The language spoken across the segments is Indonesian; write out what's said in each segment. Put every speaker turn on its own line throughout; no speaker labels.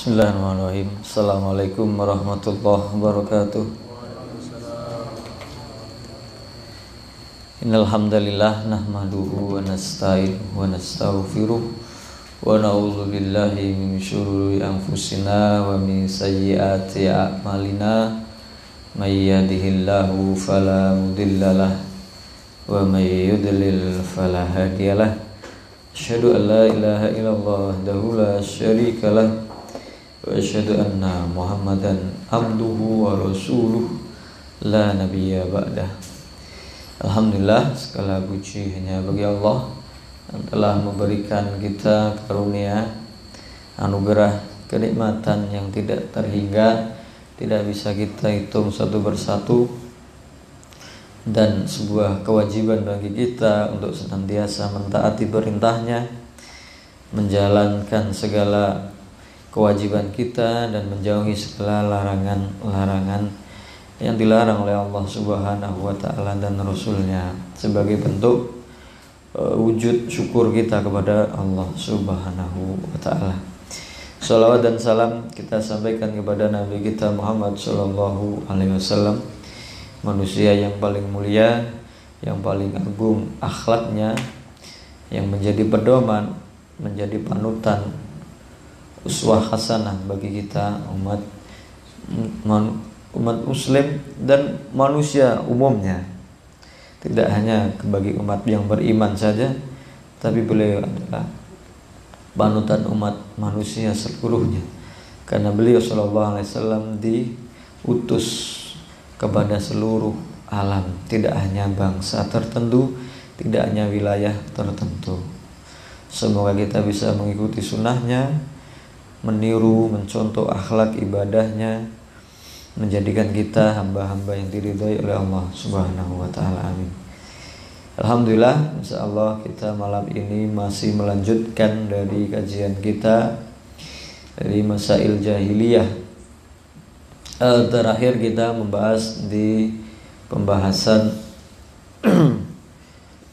Bismillahirrahmanirrahim. Assalamualaikum warahmatullahi wabarakatuh. Innal hamdalillah nahmaduhu wa nasta'inuhu wa nastaghfiruh wa na'udzu billahi min syururi anfusina wa min sayyiati a'malina. May yahdihillahu fala mudhillalah wa may yudlil fala hadiyalah. Asyhadu an la ilaha illallah wahdahu la syarikalah wa asyhadu anna Muhammadan abduhu wa rasuluh la nabiyya ba'dah. Alhamdulillah, segala puji hanya bagi Allah yang telah memberikan kita karunia, anugerah, kenikmatan yang tidak terhingga, tidak bisa kita hitung satu persatu, dan sebuah kewajiban bagi kita untuk senantiasa mentaati perintahnya, menjalankan segala kewajiban kita dan menjauhi segala larangan-larangan yang dilarang oleh Allah Subhanahu wa ta'ala dan Rasulnya, sebagai bentuk wujud syukur kita kepada Allah Subhanahu wa ta'ala. Salawat dan salam kita sampaikan kepada Nabi kita Muhammad sallallahu alaihi wasallam, manusia yang paling mulia, yang paling agung akhlaknya, yang menjadi pedoman, menjadi panutan, uswah hasanah bagi kita umat muslim dan manusia umumnya. Tidak hanya bagi umat yang beriman saja, tapi beliau adalah panutan umat manusia seluruhnya, karena beliau sallallahu alaihi wasallam diutus kepada seluruh alam, tidak hanya bangsa tertentu, tidak hanya wilayah tertentu. Semoga kita bisa mengikuti sunnahnya, meniru, mencontoh akhlak ibadahnya, menjadikan kita hamba-hamba yang diridhai oleh Allah Subhanahu wa ta'ala. Amin. Alhamdulillah, insyaallah kita malam ini masih melanjutkan dari kajian kita dari Masail Jahiliyah. Terakhir kita membahas di pembahasan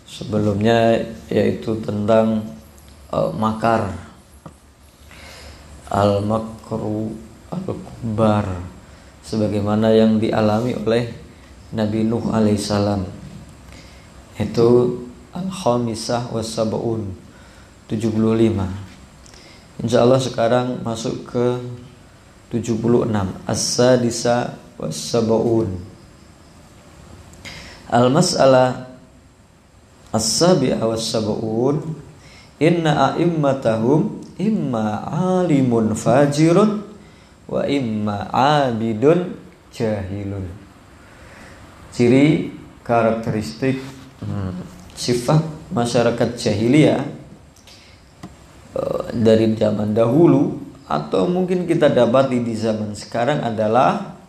sebelumnya, yaitu tentang makar, al-makru al-kubar, sebagaimana yang dialami oleh Nabi Nuh alaihissalam, itu al-khamisah was-sab'un, 75. Insyaallah sekarang masuk ke 76, as-sadisa was-sab'un. Al-mas'alah as-sabi'ah was-sab'un, inna a'immatahum imma alimun fajirun wa imma abidun jahilun. Ciri karakteristik sifat masyarakat jahiliyah dari zaman dahulu, atau mungkin kita dapati di zaman sekarang, adalah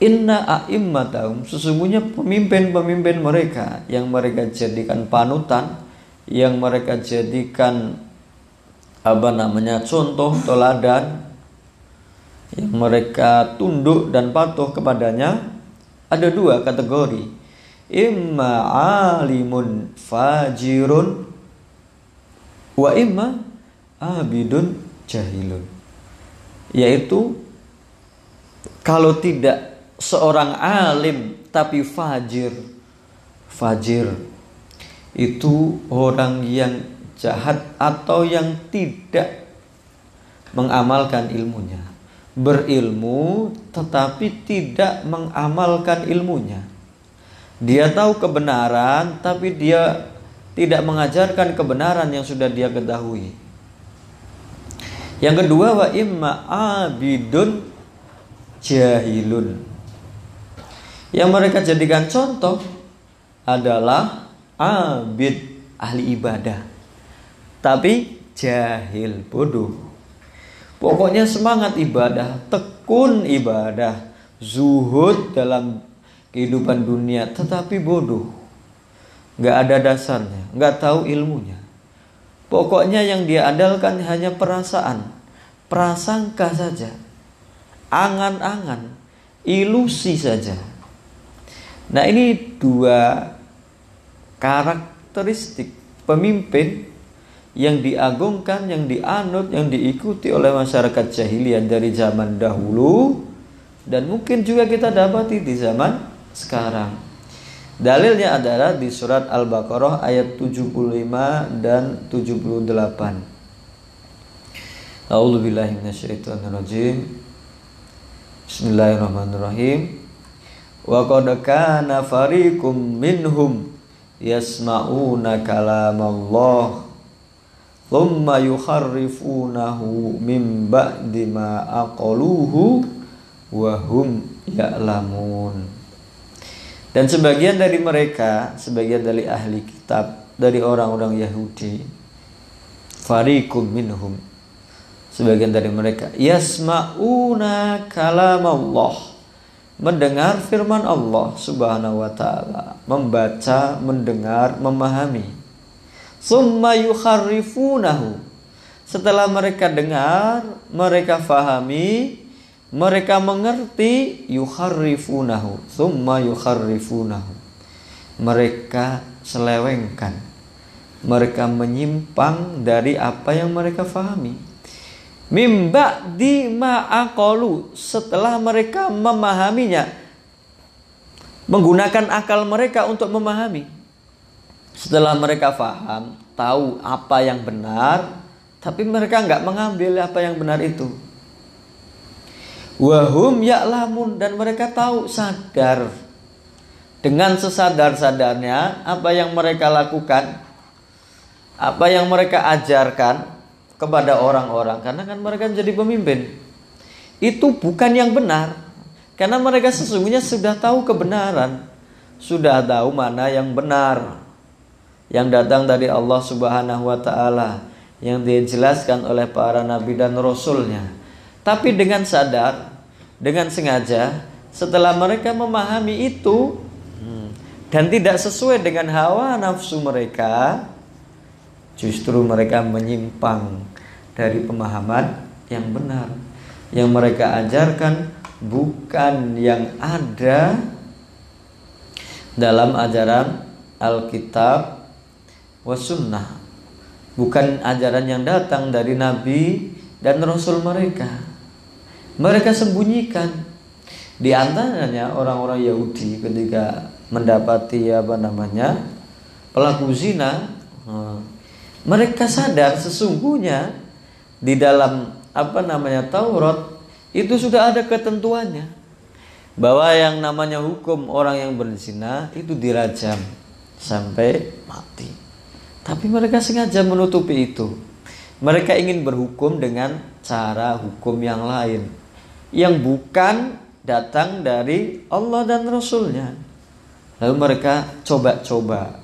inna a'immatahum, sesungguhnya pemimpin-pemimpin mereka yang mereka jadikan panutan, yang mereka jadikan contoh teladan, yang mereka tunduk dan patuh kepadanya, ada dua kategori. Imma alimun fajirun wa imma abidun jahilun. Yaitu kalau tidak seorang alim tapi fajir itu orang yang jahat atau yang tidak mengamalkan ilmunya. Berilmu tetapi tidak mengamalkan ilmunya. Dia tahu kebenaran tapi dia tidak mengajarkan kebenaran yang sudah dia ketahui. Yang kedua, wa imma abidun jahilun. Yang mereka jadikan contoh adalah abid, ahli ibadah, tapi jahil, bodoh. Pokoknya semangat ibadah, tekun ibadah, zuhud dalam kehidupan dunia, tetapi bodoh, gak ada dasarnya, gak tahu ilmunya. Pokoknya yang dia andalkan hanya perasaan, prasangka saja, angan-angan, ilusi saja. Nah, ini dua karakteristik pemimpin yang diagungkan, yang dianut, yang diikuti oleh masyarakat jahiliyah dari zaman dahulu, dan mungkin juga kita dapati di zaman sekarang. Dalilnya adalah di surat Al-Baqarah ayat 75 dan 78. A'udzubillahi minasyaitonirrajim. Bismillahirrahmanirrahim. Wa qad kana fariqum minhum yasma'una kalamallah thumma yukharrifunahu min ba'di ma aqaluhu wa hum ya'lamun. Dan sebagian dari mereka, sebagian dari ahli kitab, dari orang-orang Yahudi, fariqum minhum, sebagian dari mereka, yasma'una kalamallah, mendengar firman Allah subhanahu wa ta'ala, membaca, mendengar, memahami. Summa yukharrifunahu, setelah mereka dengar, mereka fahami, mereka mengerti, yukharrifunahu, summa yukharrifunahu, mereka selewengkan, mereka menyimpang dari apa yang mereka fahami. Mim ba'di ma aqalu, setelah mereka memahaminya, menggunakan akal mereka untuk memahami. Setelah mereka faham, tahu apa yang benar, tapi mereka nggak mengambil apa yang benar itu. Wahum ya'lamun, dan mereka tahu, sadar, dengan sesadar-sadarnya apa yang mereka lakukan, apa yang mereka ajarkan kepada orang-orang, karena kan mereka menjadi pemimpin, itu bukan yang benar, karena mereka sesungguhnya sudah tahu kebenaran, sudah tahu mana yang benar, yang datang dari Allah subhanahu wa ta'ala, yang dijelaskan oleh para nabi dan rasulnya. Tapi dengan sadar, dengan sengaja, setelah mereka memahami itu dan tidak sesuai dengan hawa nafsu mereka, justru mereka menyimpang dari pemahaman yang benar. Yang mereka ajarkan bukan yang ada dalam ajaran Alkitab wasunnah, bukan ajaran yang datang dari Nabi dan Rasul mereka. Mereka sembunyikan. Di antaranya orang-orang Yahudi ketika mendapati pelaku zina, mereka sadar sesungguhnya di dalam Taurat itu sudah ada ketentuannya bahwa yang namanya hukum orang yang berzina itu dirajam sampai mati. Tapi mereka sengaja menutupi itu. Mereka ingin berhukum dengan cara hukum yang lain, yang bukan datang dari Allah dan Rasulnya. Lalu mereka coba-coba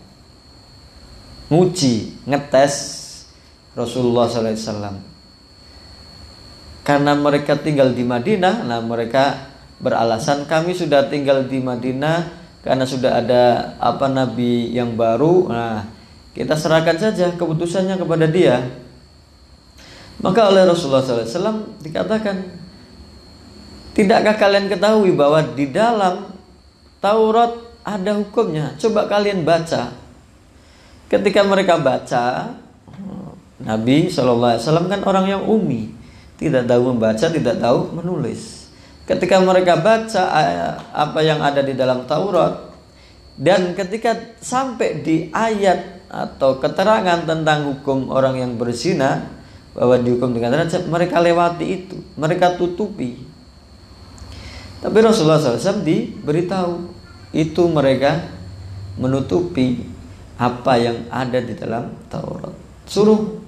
nguji, ngetes Rasulullah SAW. Karena mereka tinggal di Madinah, mereka beralasan kami sudah tinggal di Madinah karena sudah ada nabi yang baru. Kita serahkan saja keputusannya kepada dia. Maka oleh Rasulullah SAW dikatakan, tidakkah kalian ketahui bahwa di dalam Taurat ada hukumnya? Coba kalian baca. Ketika mereka baca, Nabi SAW kan orang yang ummi, tidak tahu membaca, tidak tahu menulis. Ketika mereka baca apa yang ada di dalam Taurat, dan ketika sampai di ayat atau keterangan tentang hukum orang yang berzina, bahwa dihukum dengan rajam, mereka lewati itu, mereka tutupi. Tapi Rasulullah SAW diberitahu, itu mereka menutupi apa yang ada di dalam Taurat. Suruh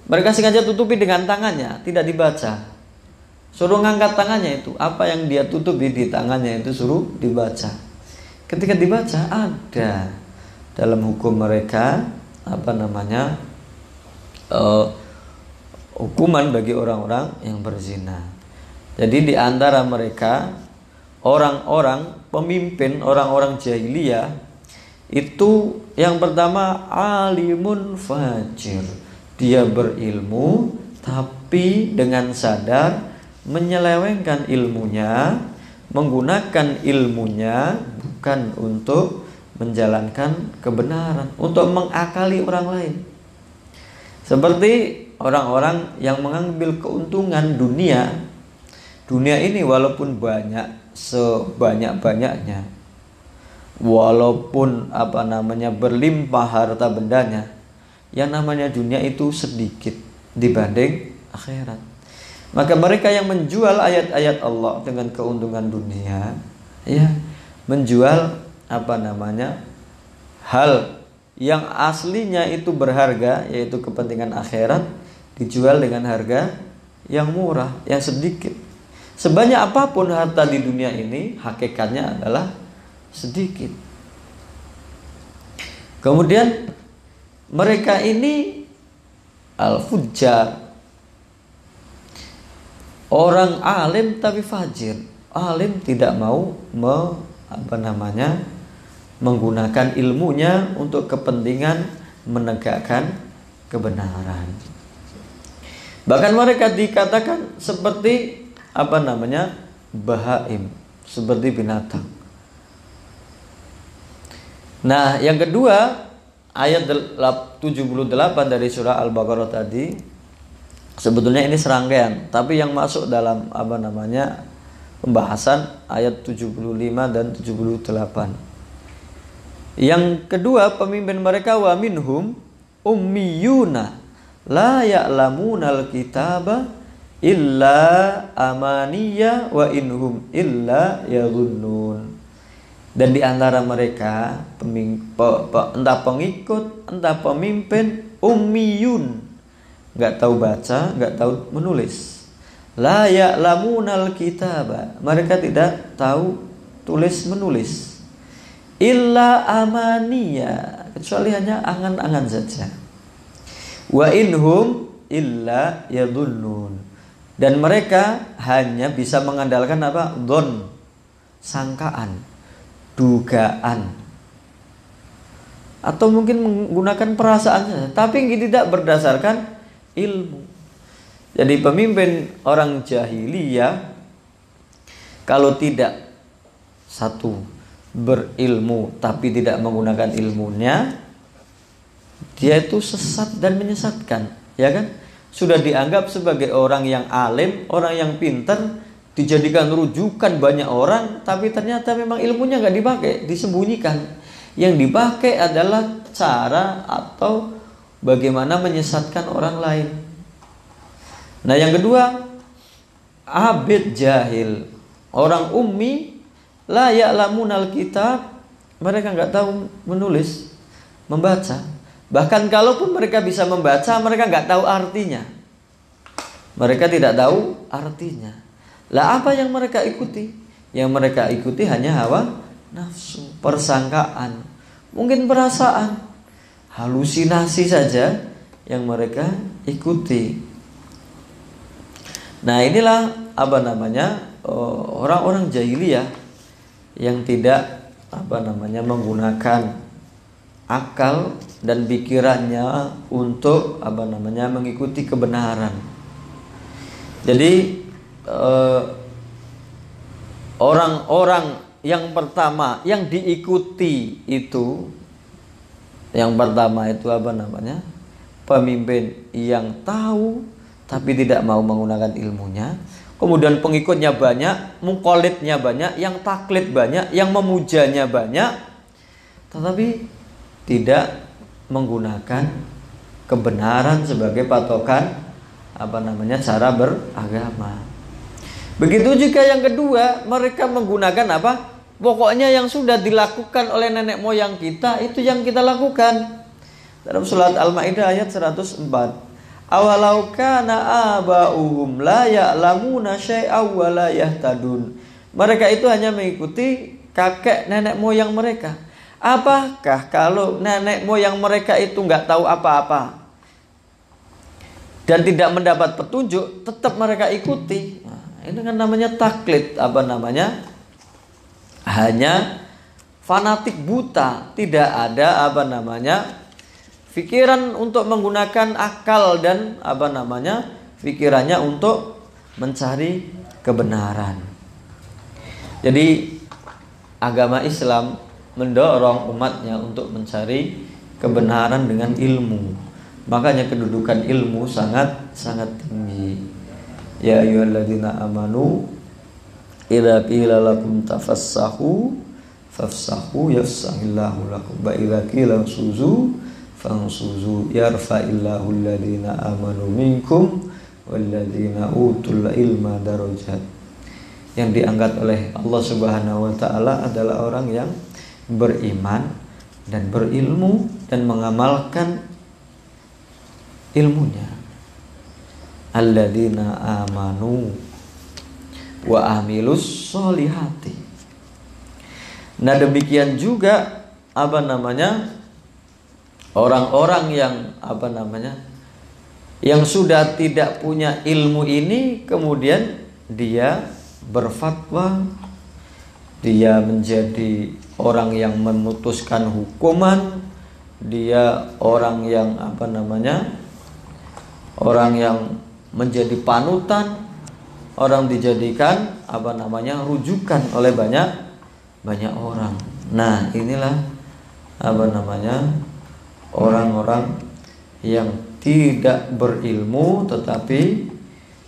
mereka sengaja tutupi dengan tangannya, tidak dibaca. Suruh ngangkat tangannya, itu apa yang dia tutupi di tangannya itu suruh dibaca. Ketika dibaca, ada dalam hukum mereka hukuman bagi orang-orang yang berzina. Jadi di antara mereka orang-orang pemimpin, orang-orang jahiliyah, itu yang pertama alimun fajir. Dia berilmu tapi dengan sadar menyelewengkan ilmunya, menggunakan ilmunya bukan untuk menjalankan kebenaran, untuk mengakali orang lain. Seperti orang-orang yang mengambil keuntungan dunia ini walaupun banyak, sebanyak-banyaknya, walaupun berlimpah harta bendanya, yang namanya dunia itu sedikit dibanding akhirat. Maka mereka yang menjual ayat-ayat Allah dengan keuntungan dunia, ya, menjual hal yang aslinya itu berharga, yaitu kepentingan akhirat, dijual dengan harga yang murah, yang sedikit. Sebanyak apapun harta di dunia ini, hakikatnya adalah sedikit. Kemudian mereka ini al-fujjar, orang alim tapi fajir. Alim tidak mau menggunakan ilmunya untuk kepentingan menegakkan kebenaran. Bahkan mereka dikatakan seperti bahaim, seperti binatang. Nah, yang kedua, ayat 78 dari surah Al-Baqarah tadi, sebetulnya ini serangkaian, tapi yang masuk dalam pembahasan ayat 75 dan 78. Yang kedua, pemimpin mereka wa minhum ummiyuna la ya'lamunal kitaba illa amaniya wa inhum illa yadhunnun. Dan di antara mereka entah pengikut, entah pemimpin, ummiyun, enggak tahu baca, enggak tahu menulis. La ya'lamunal kitaba, mereka tidak tahu tulis menulis. Illa amaniya, kecuali hanya angan-angan saja. Wa inhum illa yadhunnun, dan mereka hanya bisa mengandalkan dhon, sangkaan, dugaan, atau mungkin menggunakan perasaan, tapi tidak berdasarkan ilmu. Jadi pemimpin orang jahiliyah kalau tidak satu berilmu tapi tidak menggunakan ilmunya, dia itu sesat dan menyesatkan, ya kan? Sudah dianggap sebagai orang yang alim, orang yang pintar, dijadikan rujukan banyak orang, tapi ternyata memang ilmunya nggak dipakai, disembunyikan. Yang dipakai adalah cara atau bagaimana menyesatkan orang lain. Nah, yang kedua, abid jahil, orang ummi, la ya'lamunal kitab, mereka nggak tahu menulis, membaca. Bahkan kalaupun mereka bisa membaca, mereka nggak tahu artinya. Mereka tidak tahu artinya. Lah apa yang mereka ikuti? Yang mereka ikuti hanya hawa nafsu, persangkaan, mungkin perasaan, halusinasi saja yang mereka ikuti. Nah, inilah orang-orang jahiliyah yang tidak menggunakan akal dan pikirannya untuk mengikuti kebenaran. Jadi orang-orang yang pertama yang diikuti itu, yang pertama itu pemimpin yang tahu tapi tidak mau menggunakan ilmunya. Kemudian pengikutnya banyak, muqallidnya banyak, yang taklid banyak, yang memujanya banyak, tetapi tidak menggunakan kebenaran sebagai patokan cara beragama. Begitu juga yang kedua, mereka menggunakan pokoknya yang sudah dilakukan oleh nenek moyang kita, itu yang kita lakukan. Dalam surat Al-Maidah ayat 104. Awalau kana aba'uhum la ya'lamuna syai'aw wa la yahtadun. Mereka itu hanya mengikuti kakek nenek moyang mereka. Apakah kalau nenek moyang mereka itu enggak tahu apa-apa dan tidak mendapat petunjuk, tetap mereka ikuti? Nah, ini kan namanya taklid, hanya fanatik buta, tidak ada pikiran untuk menggunakan akal dan pikirannya untuk mencari kebenaran. Jadi agama Islam mendorong umatnya untuk mencari kebenaran dengan ilmu. Makanya kedudukan ilmu sangat tinggi. Ya ayyuhalladzina amanu idza qila lakum tafassahu fafsahu yafsahillahu lakum wa idza qila suzu fansuzu yarfa'illahu alladzina amanu minkum walladzina utul ilma darajat. Yang diangkat oleh Allah Subhanahu wa taala adalah orang yang beriman dan berilmu dan mengamalkan ilmunya. Alladzina amanu wa amilus solihati. Nah demikian juga orang-orang yang yang sudah tidak punya ilmu ini, kemudian dia berfatwa, dia menjadi orang yang memutuskan hukuman, dia orang yang orang yang menjadi panutan, orang dijadikan rujukan oleh banyak orang. Nah, inilah orang-orang yang tidak berilmu tetapi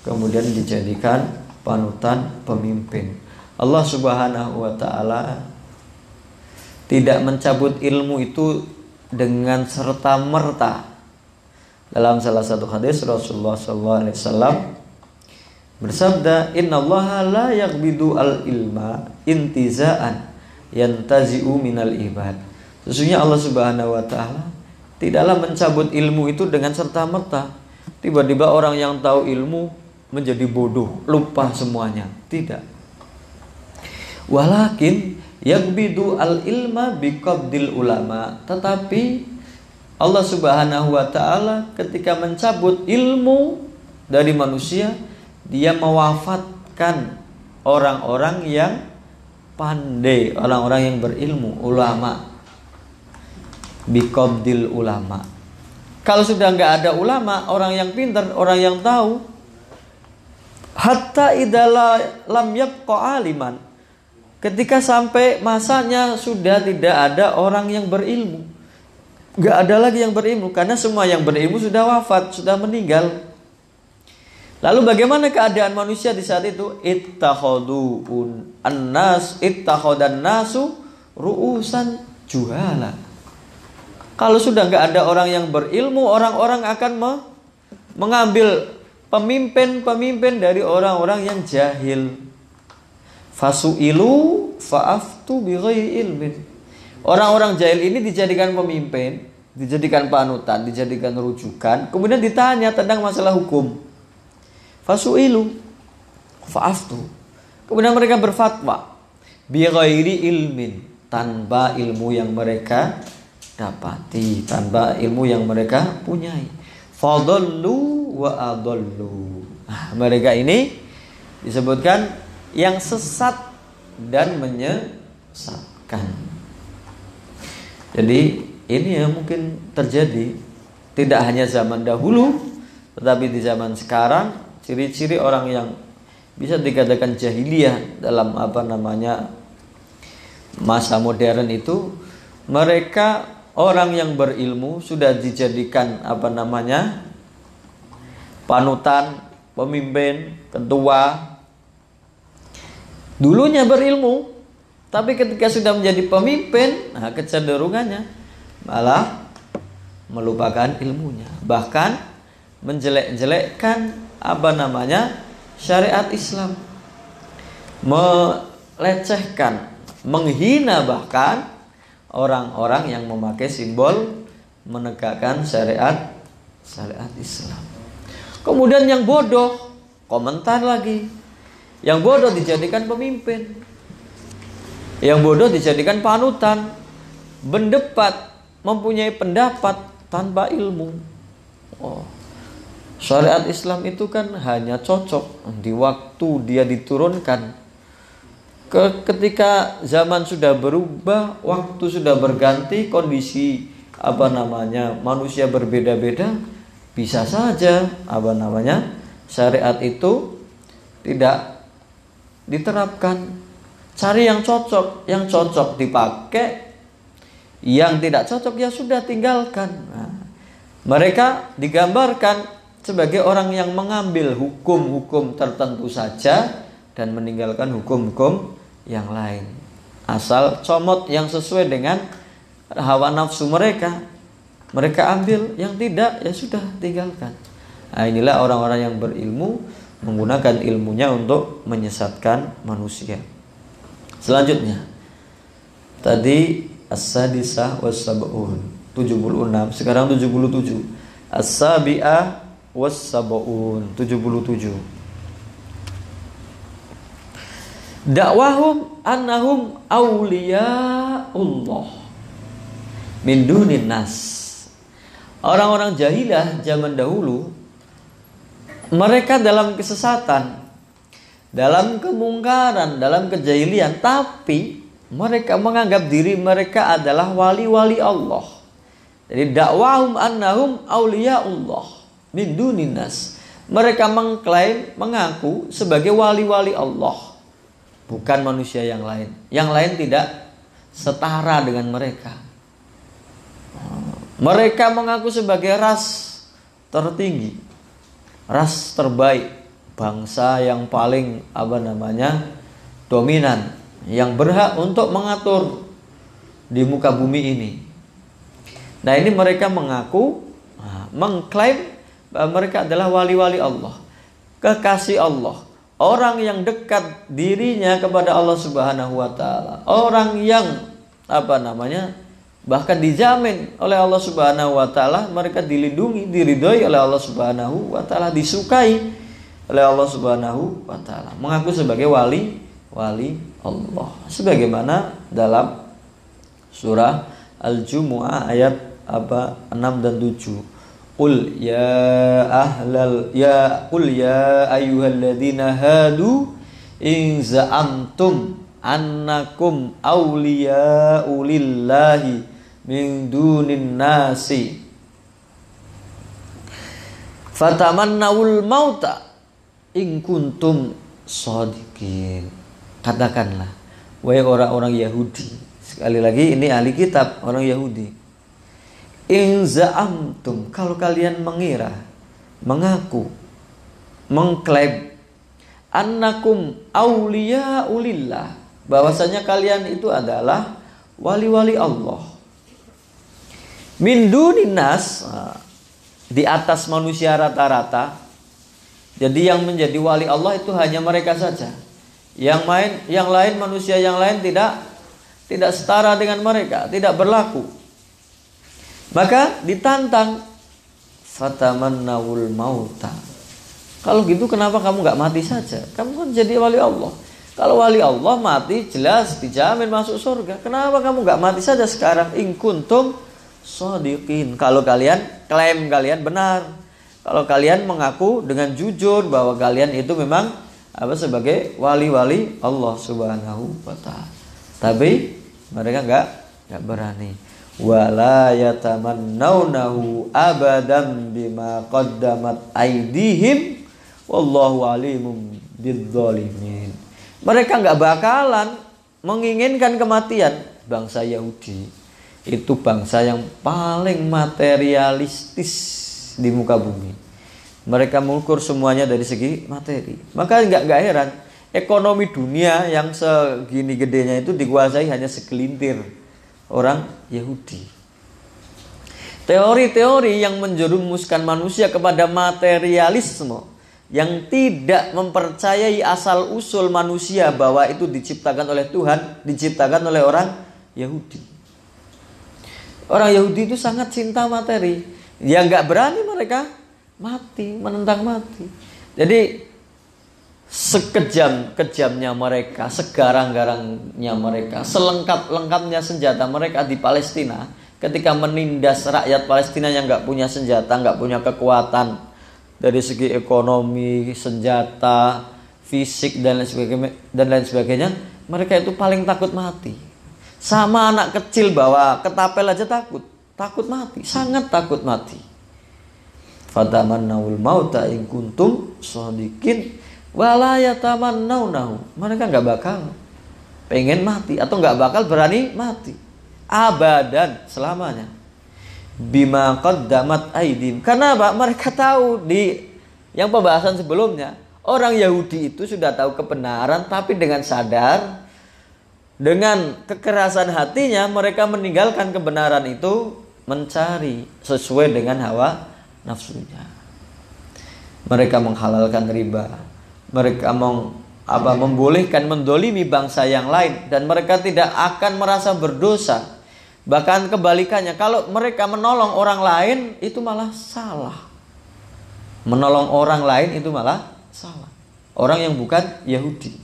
kemudian dijadikan panutan pemimpin. Allah Subhanahu wa taala tidak mencabut ilmu itu dengan serta-merta. Dalam salah satu hadis Rasulullah SAW bersabda, "Innallaha la yaqbidu al-ilma intiza'an yantazi'u minal ibad." Sesungguhnya Allah Subhanahu wa taala tidaklah mencabut ilmu itu dengan serta-merta. Tiba-tiba orang yang tahu ilmu menjadi bodoh, lupa semuanya. Tidak. Walakin yaqbidu al-ilma biqabdil ulama. Tetapi Allah Subhanahu wa taala ketika mencabut ilmu dari manusia, dia mewafatkan orang-orang yang pandai, orang-orang yang berilmu, ulama. Biqabdil ulama. Kalau sudah nggak ada ulama, orang yang pintar, orang yang tahu, hatta idza lam yabqa aliman. Ketika sampai masanya sudah tidak ada orang yang berilmu, nggak ada lagi yang berilmu, karena semua yang berilmu sudah wafat, sudah meninggal. Lalu bagaimana keadaan manusia di saat itu? Ittakhadan nasu ru'usan juhala. Kalau sudah nggak ada orang yang berilmu, orang-orang akan mengambil pemimpin dari orang-orang yang jahil. Fasu'ilu fa'aftu bighairi ilmin. Orang-orang jahil ini dijadikan pemimpin, dijadikan panutan, dijadikan rujukan, kemudian ditanya tentang masalah hukum. Fasu'ilu fa'aftu. Kemudian mereka berfatwa bighairi ilmin, tanpa ilmu yang mereka dapati, tanpa ilmu yang mereka punyai. Fadallu wa adallu. Mereka ini disebutkan yang sesat dan menyesatkan. Jadi ini yang mungkin terjadi tidak hanya zaman dahulu, tetapi di zaman sekarang. Ciri-ciri orang yang bisa dikatakan jahiliyah dalam masa modern itu, mereka orang yang berilmu sudah dijadikan panutan, pemimpin, ketua. Dulunya berilmu, tapi ketika sudah menjadi pemimpin, kecenderungannya malah melupakan ilmunya, bahkan menjelek-jelekkan syariat Islam, melecehkan, menghina bahkan orang-orang yang memakai simbol menegakkan syariat Islam. Kemudian yang bodoh komentar lagi. Yang bodoh dijadikan pemimpin, yang bodoh dijadikan panutan, berdebat, mempunyai pendapat tanpa ilmu. Syariat Islam itu kan hanya cocok di waktu dia diturunkan. Ketika zaman sudah berubah, waktu sudah berganti, kondisi manusia berbeda-beda, bisa saja syariat itu tidak diterapkan. Cari yang cocok dipakai, yang tidak cocok ya sudah tinggalkan. Mereka digambarkan sebagai orang yang mengambil hukum-hukum tertentu saja dan meninggalkan hukum-hukum yang lain. Asal comot yang sesuai dengan hawa nafsu mereka, mereka ambil, yang tidak ya sudah tinggalkan. Nah, inilah orang-orang yang berilmu, menggunakan ilmunya untuk menyesatkan manusia. Selanjutnya, tadi as-sadisah was-sab'un, 76, sekarang 77. As-sabi'ah was-sab'un, 77. Dakwahum annahum awliyaullah min dunin nas. Orang-orang jahilah zaman dahulu, mereka dalam kesesatan, dalam kemungkaran, dalam kejahilian, tapi mereka menganggap diri mereka adalah wali-wali Allah. Jadi dakwahum annahum awliyaullah min dunin nas. Mereka mengklaim, mengaku sebagai wali-wali Allah, bukan manusia yang lain. Yang lain tidak setara dengan mereka. Mereka mengaku sebagai ras tertinggi, ras terbaik, bangsa yang paling dominan, yang berhak untuk mengatur di muka bumi ini. Nah, ini mereka mengaku, mengklaim bahwa mereka adalah wali-wali Allah, kekasih Allah, orang yang dekat dirinya kepada Allah Subhanahu wa taala, orang yang bahkan dijamin oleh Allah Subhanahu wa taala, mereka dilindungi, diridhoi oleh Allah Subhanahu wa taala, disukai oleh Allah Subhanahu wa taala, mengaku sebagai wali Allah. Sebagaimana dalam surah Al-Jumu'ah ayat 6 dan 7. Qul ya ayyuhalladzina hadu in za'amtum annakum awliya'u lillahi min dunin nasi fatamannawul mauta in kuntum shadiqin. Katakanlah, wahai orang-orang Yahudi, sekali lagi ini ahli kitab, orang Yahudi, in za'amtum, kalau kalian mengira, mengaku, mengklaim, annakum awliya'u lillah, bahwasanya kalian itu adalah wali-wali Allah, min dunin nas, di atas manusia rata-rata. Jadi yang menjadi wali Allah itu hanya mereka saja. Yang lain manusia yang lain tidak setara dengan mereka, tidak berlaku. Maka ditantang, fatamannawul mauta. Kalau gitu kenapa kamu nggak mati saja? Kamu kan jadi wali Allah. Kalau wali Allah mati jelas dijamin masuk surga. Kenapa kamu nggak mati saja sekarang? In kuntum shadiqin. Kalau kalian klaim kalian benar, kalau kalian mengaku dengan jujur bahwa kalian itu memang sebagai wali-wali Allah Subhanahu wa taala. Tapi mereka enggak berani. Wala yatamannawnahu abadan bima qaddamat aydihim wallahu alimum bidzalimin. Mereka enggak bakalan menginginkan kematian. Bangsa Yahudi itu bangsa yang paling materialistis di muka bumi. Mereka mengukur semuanya dari segi materi. Maka nggak heran ekonomi dunia yang segini gedenya itu dikuasai hanya segelintir orang Yahudi. Teori-teori yang menjerumuskan manusia kepada materialisme, yang tidak mempercayai asal usul manusia bahwa itu diciptakan oleh Tuhan, diciptakan oleh orang Yahudi. Orang Yahudi itu sangat cinta materi. Ya nggak berani mereka mati, menentang mati. Jadi sekejam-kejamnya mereka, segarang-garangnya mereka, selengkap-lengkapnya senjata mereka di Palestina, ketika menindas rakyat Palestina yang nggak punya senjata, nggak punya kekuatan dari segi ekonomi, senjata, fisik dan lain sebagainya, mereka itu paling takut mati. Sama anak kecil bawa ketapel aja takut mati, sangat takut mati. Fatamannawul mauta in kuntum shadiqin wala yatamannawnahu. Mereka enggak bakal pengen mati atau enggak bakal berani mati abadan, selamanya. bima qaddamat aidim. Karena apa? Mereka tahu di yang pembahasan sebelumnya, orang Yahudi itu sudah tahu kebenaran, tapi dengan sadar, dengan kekerasan hatinya mereka meninggalkan kebenaran itu, mencari sesuai dengan hawa nafsunya. Mereka menghalalkan riba, mereka membolehkan mendolimi bangsa yang lain, dan mereka tidak akan merasa berdosa. Bahkan kebalikannya, kalau mereka menolong orang lain itu malah salah. Menolong orang lain itu malah salah. Orang yang bukan Yahudi.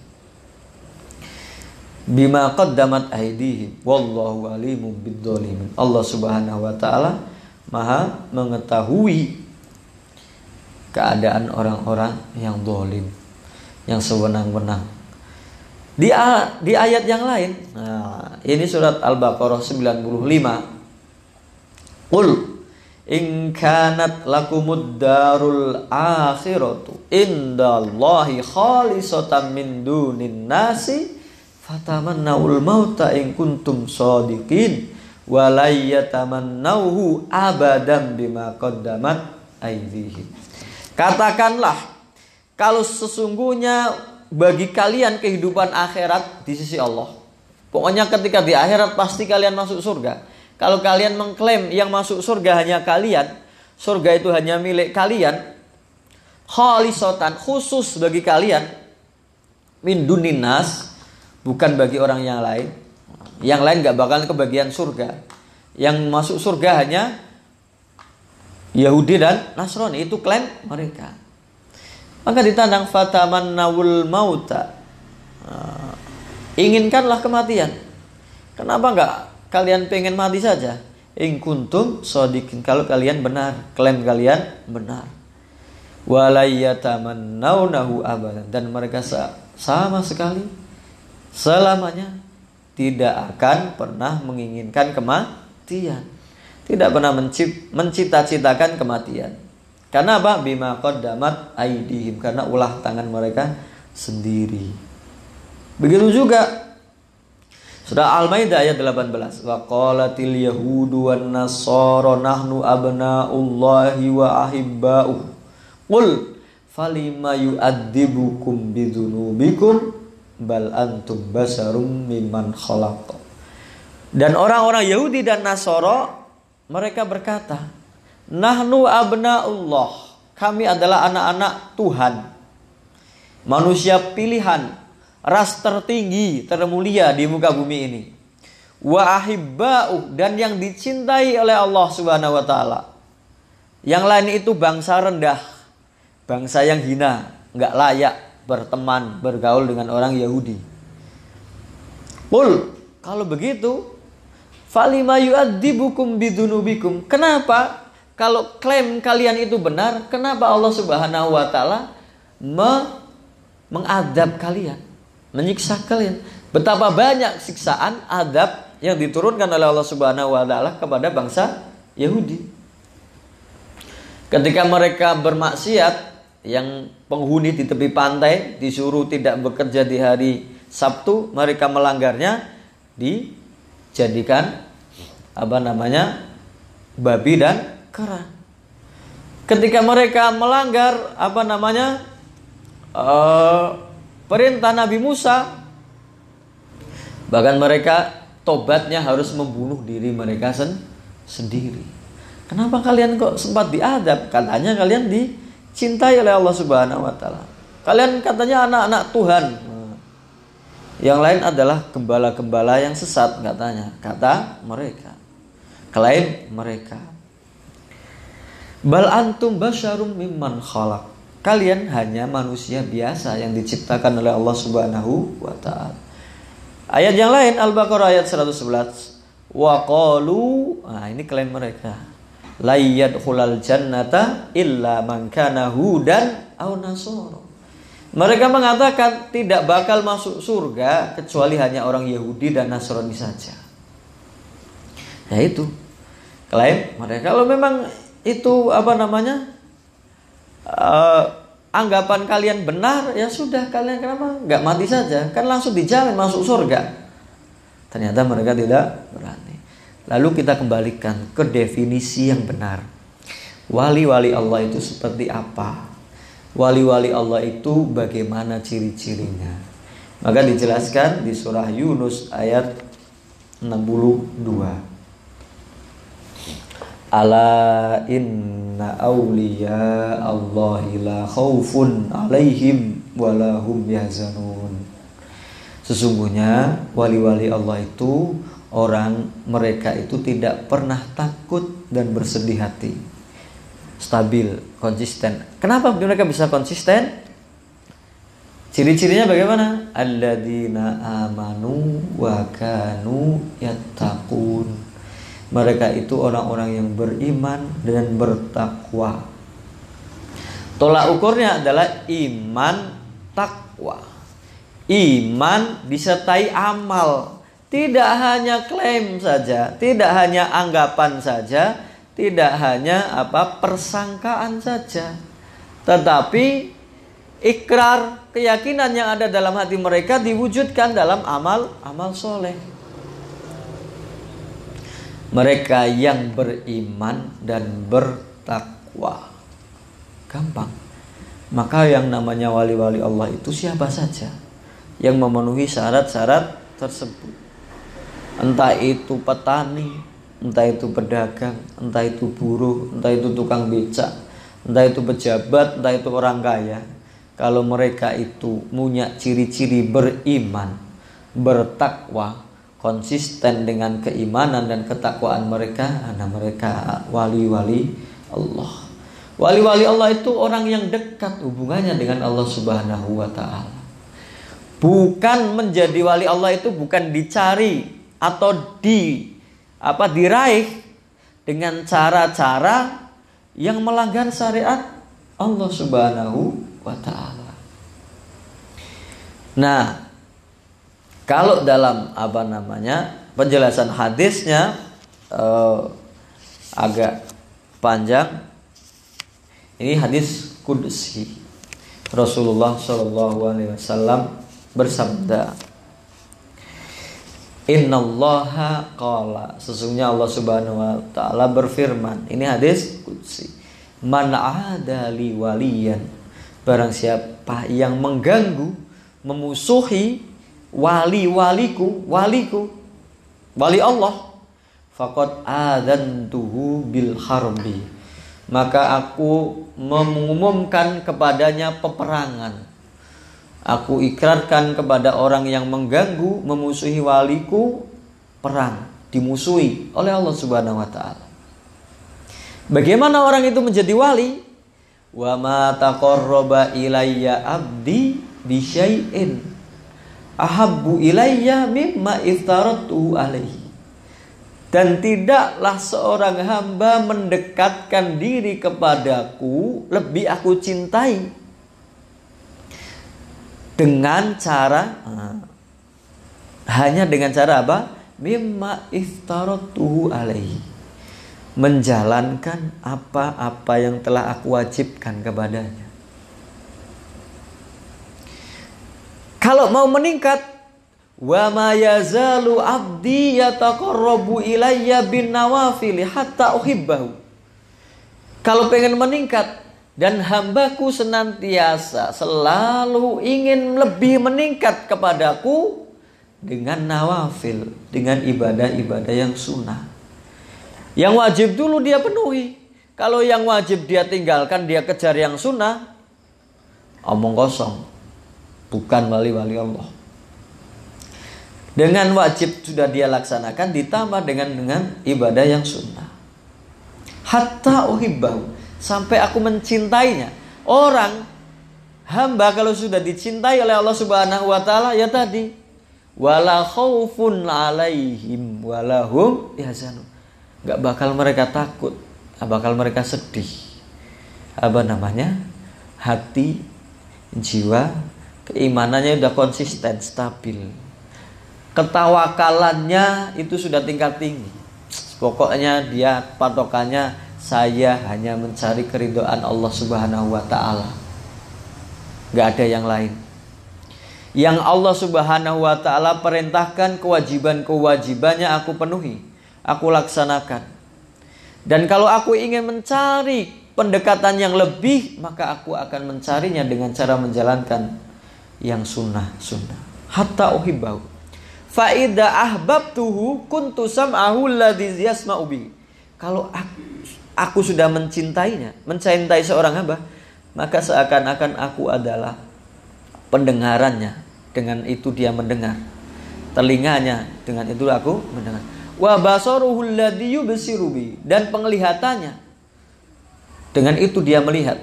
Bima qaddamat aydihim wallahu alimum bidzalimin. Allah Subhanahu wa taala Maha mengetahui keadaan orang-orang yang zalim, yang sewenang-wenang. Di ayat yang lain, nah, ini surat Al-Baqarah 95. Qul in kanat lakumud darul akhiratu indallahi khalisatan min dunin nasi fatamannawul mauta in kuntum shadiqin wa la yatamannawhu abadan bima qaddamat aydihim. Katakanlah, kalau sesungguhnya bagi kalian kehidupan akhirat di sisi Allah. Pokoknya ketika di akhirat pasti kalian masuk surga. Kalau kalian mengklaim yang masuk surga hanya kalian, surga itu hanya milik kalian, khalisatan, khusus bagi kalian, min dunin nas, bukan bagi orang yang lain. Yang lain gak bakalan kebagian surga. Yang masuk surga hanya Yahudi dan Nasrani, itu klaim mereka. Maka ditandang fatamannawul mauta, inginkanlah kematian. Kenapa enggak kalian pengen mati saja? In kuntum shadiqin, kalau kalian benar, klaim kalian benar. Walayatamannawnahu abadan, dan mereka sama sekali selamanya tidak akan pernah menginginkan kematian, tidak pernah mencita-citakan kematian. Karena apa? Bima qaddamat aydihim, karena ulah tangan mereka sendiri. Begitu juga Surah Al-Maidah ayat 18. Wa qalatil yahudu wan nasara nahnu abna'ullahi wa ahibba'uh. Qul falima yu'adzibukum bidzunubikum bal antum basarum mimman khalaq. Dan orang-orang Yahudi dan Nasara mereka berkata, nahnu abna'ullah, kami adalah anak-anak Tuhan, manusia pilihan, ras tertinggi, termulia di muka bumi ini. Wa ahibba'u, dan yang dicintai oleh Allah Subhanahu wa taala. Yang lain itu bangsa rendah, bangsa yang hina, enggak layak berteman, bergaul dengan orang Yahudi. Qul, kalau begitu, falima yu'adzibukum bidzunubikum. Kenapa? Kalau klaim kalian itu benar, kenapa Allah Subhanahu wa taala mengadab kalian, menyiksa kalian? Betapa banyak siksaan, adab yang diturunkan oleh Allah Subhanahu wa taala kepada bangsa Yahudi. Ketika mereka bermaksiat, yang penghuni di tepi pantai disuruh tidak bekerja di hari Sabtu, mereka melanggarnya, dijadikan babi dan kera. Ketika mereka melanggar perintah Nabi Musa, bahkan mereka tobatnya harus membunuh diri mereka sendiri. Kenapa kalian kok sempat diadab? Katanya kalian dicintai oleh Allah Subhanahu wa taala. Kalian katanya anak-anak Tuhan. Yang lain adalah gembala-gembala yang sesat katanya. Kata mereka. Klaim mereka. Bal antum basyarum mimman khalaq. Kalian hanya manusia biasa yang diciptakan oleh Allah Subhanahu wa taala. Ayat yang lain Al-Baqarah ayat 111. Wa qalu, ini klaim mereka. La yadkhulal jannata illa man kana hudan aw nasara. Mereka mengatakan tidak bakal masuk surga kecuali hanya orang Yahudi dan Nasrani saja. Ya itu klaim mereka. Kalau memang itu anggapan kalian benar, ya sudah, kalian kenapa nggak mati saja? Kan langsung dijamin masuk surga. Ternyata mereka tidak berani. Lalu kita kembalikan ke definisi yang benar. Wali-wali Allah itu seperti apa? Wali-wali Allah itu bagaimana ciri-cirinya? Maka dijelaskan di surah Yunus ayat 62. Ala inna awliya Allahi la khawfun alaihim walahum yahzanun. Sesungguhnya wali-wali Allah itu mereka itu tidak pernah takut dan bersedih hati. Stabil, konsisten. Kenapa mereka bisa konsisten? Ciri-cirinya bagaimana? Alladzina amanu wa kanu yattaqun. Mereka itu orang-orang yang beriman dan bertakwa. Tolak ukurnya adalah iman takwa. Iman disertai amal. Tidak hanya klaim saja, tidak hanya anggapan saja, tidak hanya persangkaan saja. Tetapi ikrar, keyakinan yang ada dalam hati mereka diwujudkan dalam amal soleh. Mereka yang beriman dan bertakwa. Gampang. Maka yang namanya wali-wali Allah itu siapa saja yang memenuhi syarat-syarat tersebut. Entah itu petani, entah itu pedagang, entah itu buruh, entah itu tukang becak, entah itu pejabat, entah itu orang kaya. Kalau mereka itu punya ciri-ciri beriman, bertakwa, konsisten dengan keimanan dan ketakwaan mereka, mereka wali-wali Allah. Wali-wali Allah itu orang yang dekat hubungannya dengan Allah Subhanahu wa ta'ala. Bukan menjadi wali Allah itu bukan dicari atau diraih dengan cara-cara yang melanggar syariat Allah Subhanahu wa ta'ala. Nah, kalau dalam penjelasan hadisnya agak panjang. Ini hadis qudsi. Rasulullah SAW bersabda, Innallaha qala, sesungguhnya Allah Subhanahu wa ta'ala berfirman. Ini hadis qudsi. Man adali waliyan, barang siapa yang mengganggu, memusuhi waliku, wali Allah, faqad adzantuhu bil harbi, maka aku mengumumkan kepadanya peperangan. Aku ikrarkan kepada orang yang mengganggu, memusuhi waliku, perang, dimusuhi oleh Allah Subhanahu wa ta'ala. Bagaimana orang itu menjadi wali? Wa ma taqarraba ilayya abdi bi syai'in ahabbu ilayya mimma iftaratu alaihi. Dan tidaklah seorang hamba mendekatkan diri kepadaku lebih aku cintai dengan cara hanya dengan cara apa? Mimma iftaratu alaihi, menjalankan apa-apa yang telah aku wajibkan kepadanya. Kalau mau meningkat, wa ma yazalu abdi yataqarrabu ilayya bin nawafil hatta uhibbahu. Kalau pengen meningkat dan hambaku senantiasa selalu ingin lebih meningkat kepadaku dengan nawafil, dengan ibadah-ibadah yang sunnah. Yang wajib dulu dia penuhi. Kalau yang wajib dia tinggalkan, dia kejar yang sunnah, omong kosong. Bukan wali-wali Allah. Dengan wajib sudah dia laksanakan, ditambah dengan ibadah yang sunnah. Hatta uhibbahu, sampai aku mencintainya. Orang hamba kalau sudah dicintai oleh Allah Subhanahu wa ta'ala, ya tadi, wala khaufun alaihim walahum yahzanun. Gak bakal mereka takut, gak bakal mereka sedih. Hati, jiwa, keimanannya sudah konsisten, stabil. Ketawakalannya itu sudah tingkat tinggi. Pokoknya dia patokannya, saya hanya mencari keridhaan Allah Subhanahu wa ta'ala. Gak ada yang lain. Yang Allah Subhanahu wa ta'ala perintahkan, kewajiban-kewajibannya aku penuhi. aku laksanakan. Dan kalau aku ingin mencari pendekatan yang lebih, maka aku akan mencarinya dengan cara menjalankan yang sunnah. Hatta uhibbahu. Fa idza ahbabtuhu kuntu sam'ahu alladzi yasma'u bihi. Kalau aku sudah mencintainya, mencintai seorang hamba, maka seakan-akan aku adalah pendengarannya, dengan itu dia mendengar. Telinganya, dengan itu aku mendengar. Wa basaruhu alladzi yubsiru bi, dan penglihatannya, dengan itu dia melihat.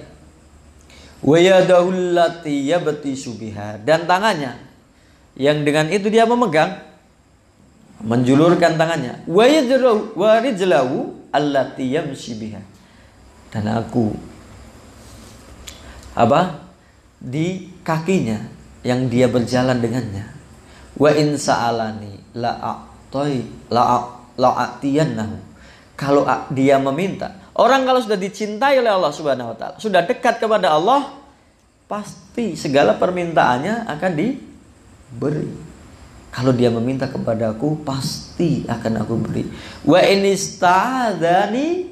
Wa yadahu allati yabtishu biha, dan tangannya yang dengan itu dia memegang, menjulurkan tangannya. Wa rijlahu allati yamshi biha, dan aku di kakinya yang dia berjalan dengannya. Wa in sa'alani la'atiyannahu. Kalau dia meminta, orang kalau sudah dicintai oleh Allah Subhanahu wa taala, sudah dekat kepada Allah, pasti segala permintaannya akan diberi. Kalau dia meminta kepadaku, pasti akan aku beri. Wa in ista'adzani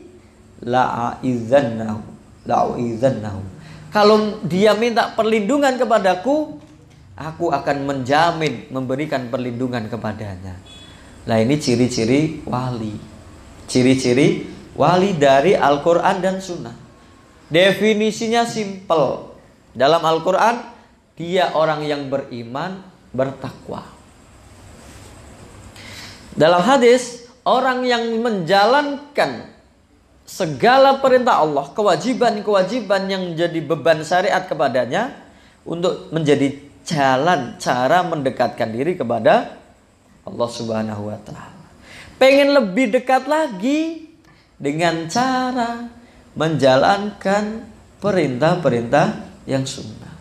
la'u'idzannahu. Kalau dia minta perlindungan kepadaku, aku akan menjamin memberikan perlindungan kepadanya. Nah, ini ciri-ciri wali. Ciri-ciri wali dari Al-Quran dan Sunnah. Definisinya simpel. Dalam Al-Quran, dia orang yang beriman, bertakwa. Dalam hadis, orang yang menjalankan segala perintah Allah, kewajiban-kewajiban yang menjadi beban syariat kepadanya, untuk menjadi jalan cara mendekatkan diri kepada Allah Subhanahu wa taala. Pengen lebih dekat lagi dengan cara menjalankan perintah-perintah yang sunnah.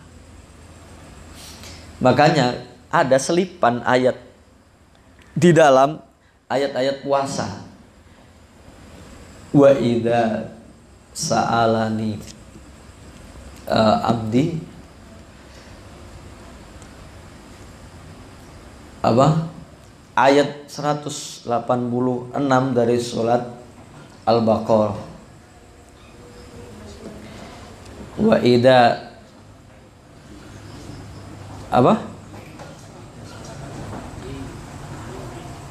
Makanya ada selipan ayat di dalam ayat-ayat puasa. Wa idza sa'alani abdi ayat 186 dari surat Al-Baqarah. Wa idza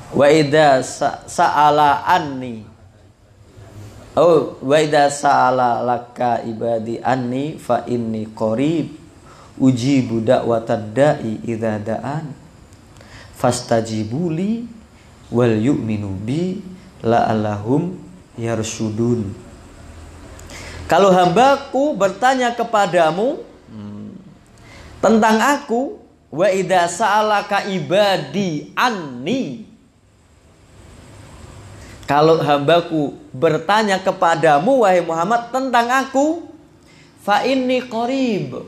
wa idza sa'ala anni wa idza sa'ala laka ibadi anni fa inni qarib ujibu da'watad da'i idza da'an fastajibuli wal yu'minu bi la'allahum yarshudun. Kalau hambaku bertanya kepadamu tentang aku, wa idza sa'alaka ibadi anni, kalau hambaku bertanya kepadamu wahai Muhammad tentang aku, fa inni qarib,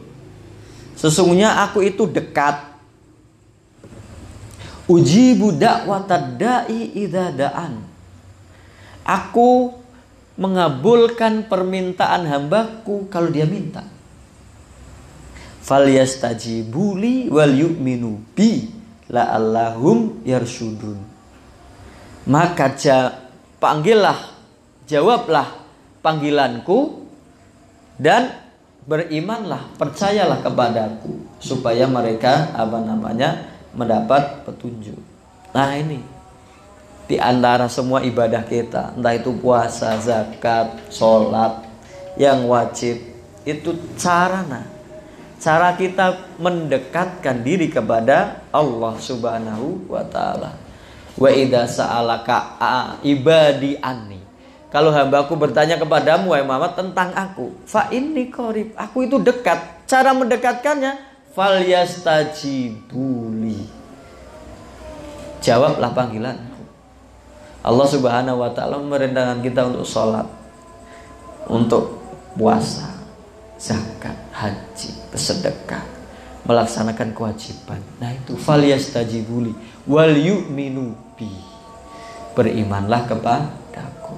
sesungguhnya aku itu dekat. Ujibu da'watad da'i idza da'an, aku mengabulkan permintaan hambaku kalau dia minta. Falyastajibuli wal yu'minu bi la'allahum yarshudun. Maka jawablah panggilanku dan berimanlah, percayalah kepadaku supaya mereka mendapat petunjuk. Nah, ini di antara semua ibadah kita, entah itu puasa, zakat, sholat yang wajib, itu cara kita mendekatkan diri kepada Allah Subhanahu wa taala. Wa idza sa'alaka ibadi anni, kalau hambaku bertanya kepadamu wahai Muhammad tentang aku, fa inni qarib, aku itu dekat. Cara mendekatkannya, falyastajibuli, jawablah panggilanku. Allah Subhanahu wa taala memerintahkan kita untuk sholat, untuk puasa, zakat, haji, bersedekah, melaksanakan kewajiban. Nah, itu falyastajibuli wal yu'minu bi, berimanlah kepadaku.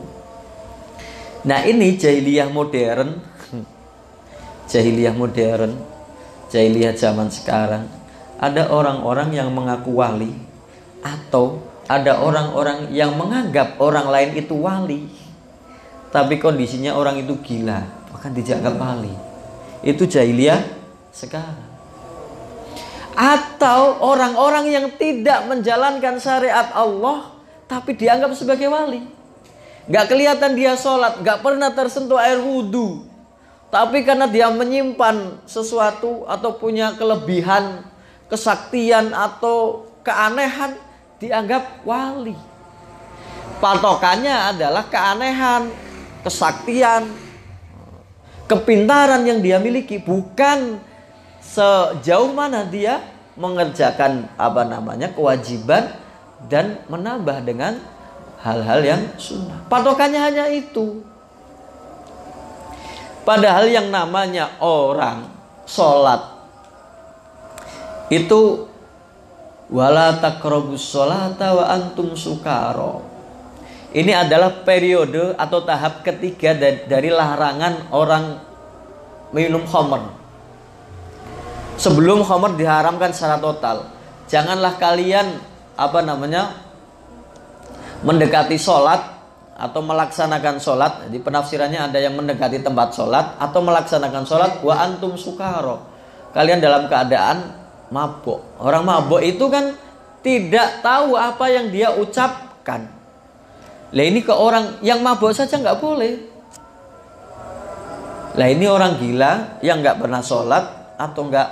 Nah, ini jahiliyah modern. Jahiliyah zaman sekarang. Ada orang-orang yang mengaku wali, atau ada orang-orang yang menganggap orang lain itu wali, tapi kondisinya orang itu gila, maka dianggap wali. Itu jahiliyah sekarang. Atau orang-orang yang tidak menjalankan syariat Allah, tapi dianggap sebagai wali. Gak kelihatan dia sholat, gak pernah tersentuh air wudhu, tapi karena dia menyimpan sesuatu atau punya kelebihan, kesaktian atau keanehan, dianggap wali. Patokannya adalah keanehan, kesaktian, kepintaran yang dia miliki, bukan sejauh mana dia mengerjakan kewajiban dan menambah dengan hal-hal yang sunnah. Patokannya hanya itu. Padahal yang namanya orang sholat itu wala taqrabus sholata wa antum sukaro. Ini adalah periode atau tahap ketiga dari larangan orang minum khamr. Sebelum khamr diharamkan secara total, janganlah kalian mendekati sholat atau melaksanakan sholat. Jadi penafsirannya ada yang mendekati tempat sholat atau melaksanakan sholat wa antum sukaro. Kalian dalam keadaan mabuk. Orang mabuk itu kan tidak tahu apa yang dia ucapkan. Lah ini ke orang yang mabuk saja nggak boleh. Lah ini orang gila yang nggak pernah sholat atau nggak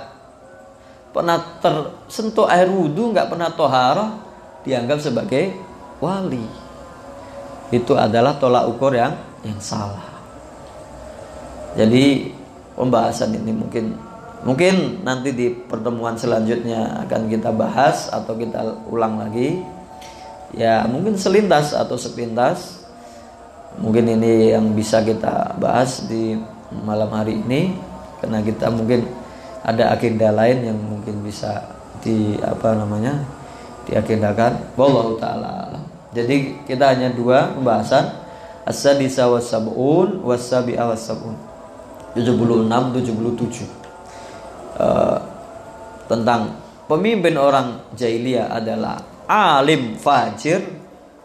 pernah tersentuh air wudhu, nggak pernah toharah, dianggap sebagai wali. Itu adalah tolak ukur yang salah. Jadi pembahasan ini mungkin nanti di pertemuan selanjutnya akan kita bahas atau kita ulang lagi. Ya mungkin selintas atau sepintas. Mungkin ini yang bisa kita bahas di malam hari ini, karena kita mungkin ada agenda lain yang mungkin bisa diagendakan. Wallahu ta'ala. Jadi kita hanya dua pembahasan, as-sadisa was-sab'un was-sabi'a was-sab'un, 76 77. Tentang pemimpin orang jahiliyah adalah alim fajir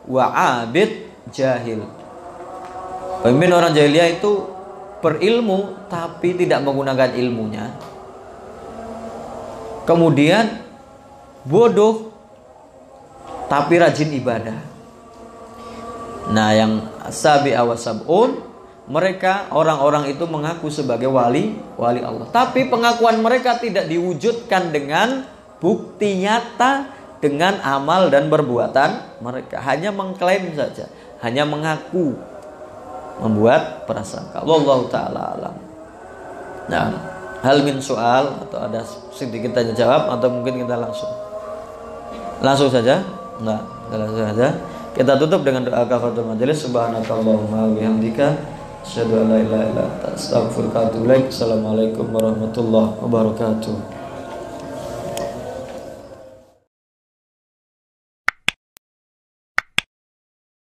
wa abid jahil. Pemimpin orang jahiliyah itu berilmu tapi tidak menggunakan ilmunya. Kemudian bodoh tapi rajin ibadah. Nah, yang sabi'a was-sab'un, mereka orang-orang itu mengaku sebagai wali Allah. Tapi pengakuan mereka tidak diwujudkan dengan bukti nyata, dengan amal dan perbuatan. Mereka hanya mengklaim saja, hanya mengaku, membuat prasangka. Wallahu ta'ala alam. Nah, hal min soal atau ada sedikit tanya jawab atau mungkin kita langsung saja. Nah, langsung saja. Kita tutup dengan doa kafaratul majelis. Subhanakallahumma wa bihamdika asyhadu an la ilaha illa anta astaghfiruka wa atubu ilaik. Assalamualaikum warahmatullahi wabarakatuh.